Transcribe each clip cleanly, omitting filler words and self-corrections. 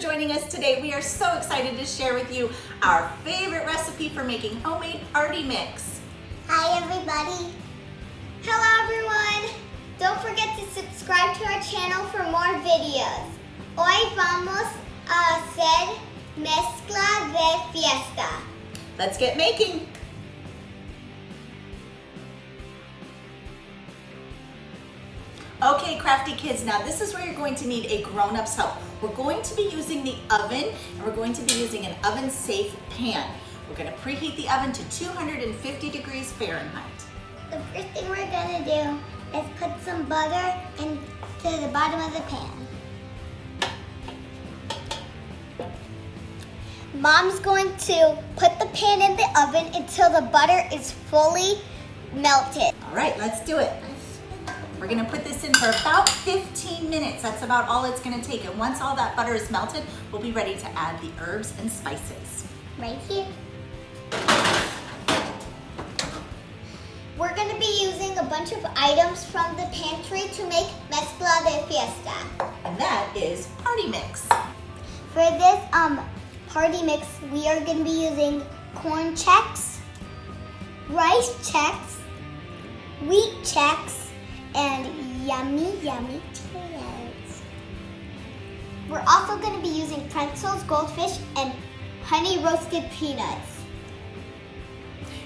joining us today. We are so excited to share with you our favorite recipe for making homemade party mix. Hi everybody. Hello everyone. Don't forget to subscribe to our channel for more videos. Hoy vamos a hacer mezcla de fiesta. Let's get making. Okay, crafty kids, now this is where you're going to need a grown-up's help. We're going to be using the oven, and we're going to be using an oven-safe pan. We're going to preheat the oven to 250 degrees Fahrenheit. The first thing we're going to do is put some butter into the bottom of the pan. Mom's going to put the pan in the oven until the butter is fully melted. All right, let's do it. We're gonna put this in for about 15 minutes. That's about all it's gonna take. And once all that butter is melted, we'll be ready to add the herbs and spices. Right here. We're gonna be using a bunch of items from the pantry to make mezcla de fiesta. And that is party mix. For this party mix, we are gonna be using Corn Chex, Rice Chex, Wheat Chex, and yummy Cheerios. We're also going to be using pretzels, goldfish, and honey roasted peanuts.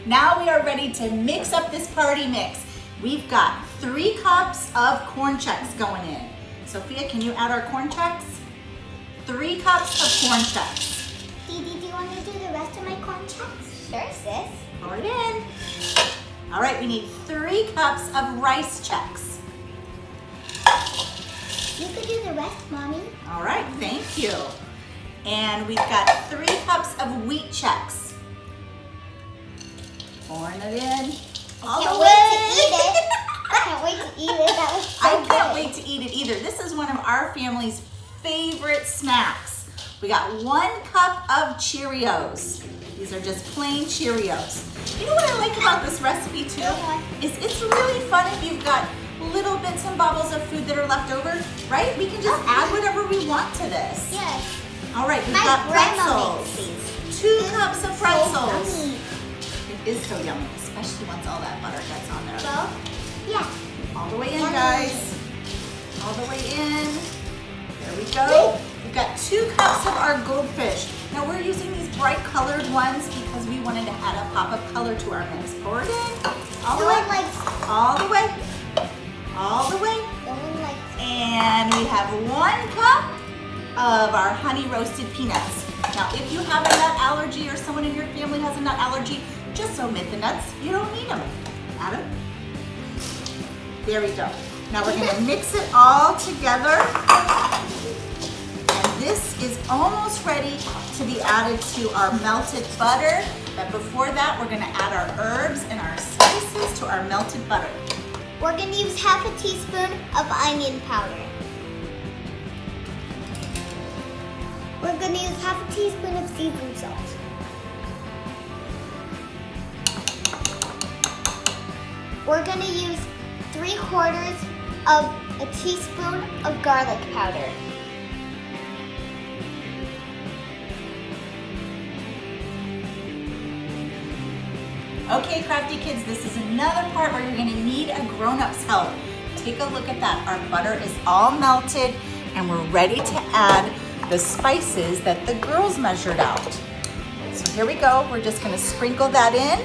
Now we are ready to mix up this party mix. We've got 3 cups of Corn Chex going in. Sophia, can you add our Corn Chex? 3 cups of Corn Chex. Dee, do you want to do the rest of my Corn Chex? Sure, sis. Pour it in. All right, we need 3 cups of Rice Chex. You could do the rest, Mommy. All right, thank you. And we've got 3 cups of Wheat Chex. Pouring it in all the way. I can't wait to eat it. That was so I can't good. wait to eat it either. This is one of our family's favorite snacks. We got 1 cup of Cheerios. These are just plain Cheerios. You know what I like about this recipe too? Is it's really fun if you've got little bits and bobbles of food that are left over, right? We can just add whatever we want to this. Yes. All right, we've My got grandma pretzels. makes these. 2 cups of pretzels. So yummy. It is so yummy, especially once all that butter gets on there. So, yeah. All the way in, Yummy. guys. All the way in. There we go. We've got 2 cups of our goldfish. Now we're using these bright colored ones because we wanted to add a pop of color to our mix. Pour it in. All the way. All the way. All the way. And we have 1 cup of our honey roasted peanuts. Now if you have a nut allergy or someone in your family has a nut allergy, just omit the nuts. You don't need them. Add them. There we go. Now we're gonna mix it all together. And this is almost ready to be added to our melted butter. But before that, we're gonna add our herbs and our spices to our melted butter. We're going to use half a teaspoon of onion powder. We're going to use half a teaspoon of seasoned salt. We're going to use 3/4 of a teaspoon of garlic powder. Okay, crafty kids, this is another part where you're gonna need a grown-up's help. Take a look at that. Our butter is all melted and we're ready to add the spices that the girls measured out. So here we go. We're just gonna sprinkle that in.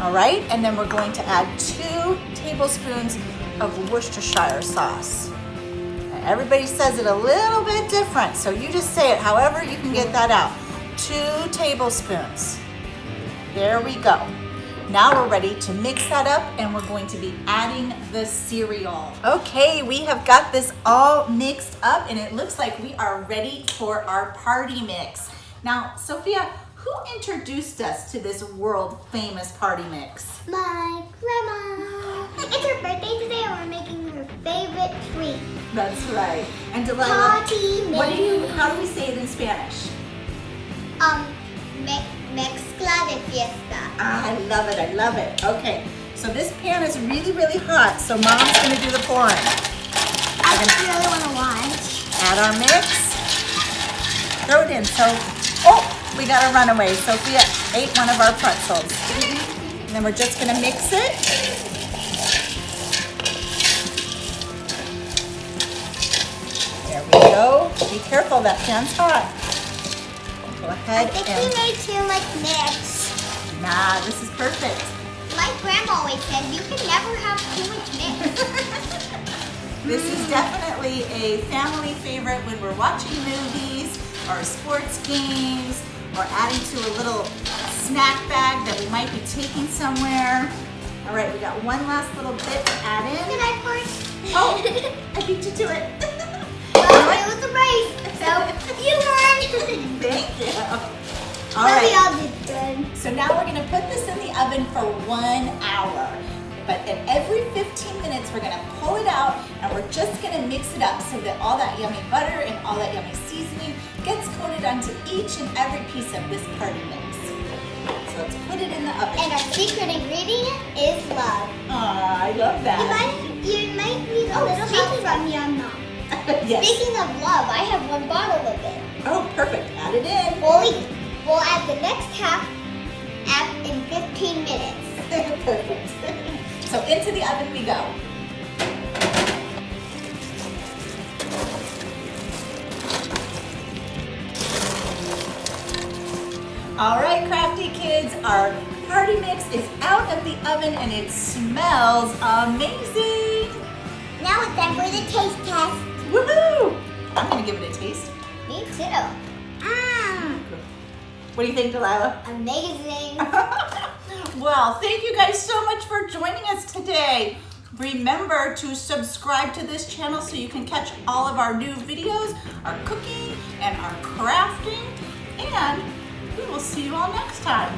All right, and then we're going to add 2 tablespoons of Worcestershire sauce. Now, everybody says it a little bit different, so you just say it however you can get that out. 2 tablespoons. There we go. Now we're ready to mix that up and we're going to be adding the cereal. Okay, we have got this all mixed up and it looks like we are ready for our party mix. Now, Sophia, who introduced us to this world famous party mix? My grandma. It's her birthday today and we're making her favorite treat. That's right. And Delilah, Party how do we say it in Spanish? Mezcla de fiesta. Ah, I love it, I love it. Okay, so this pan is really, really hot, so Mom's gonna do the pouring. I really want to watch. Add our mix. throw it in. So, oh, we got a runaway. Sophia ate one of our pretzels. And then we're just gonna mix it. There we go. Be careful, that pan's hot. Go ahead I think and... we made too much mix. Nah, this is perfect. My grandma always said you can never have too much mix. This is definitely a family favorite when we're watching movies or sports games or adding to a little snack bag that we might be taking somewhere. All right, we got one last little bit to add in. Can I pour? Oh, I beat you to it. Well, it was a race, so you won. Thank you. All But we right. all did good. So now we're gonna put this in the oven for 1 hour. But at every 15 minutes, we're gonna pull it out and we're just gonna mix it up so that all that yummy butter and all that yummy seasoning gets coated onto each and every piece of this party mix. So let's put it in the oven. And our secret ingredient is love. Aw, I love that. You might need a little help from your mom. Yes. Speaking of love, I have one bottle of it. Oh, perfect. Add it in. We'll add the next half in 15 minutes. Perfect. So into the oven we go. All right, Crafty kids, our party mix is out of the oven and it smells amazing. Now it's time for the taste test. Woohoo! I'm gonna give it a taste. Me too. What do you think, Delilah? Amazing. Well, thank you guys so much for joining us today. Remember to subscribe to this channel so you can catch all of our new videos, our cooking and our crafting, and we will see you all next time.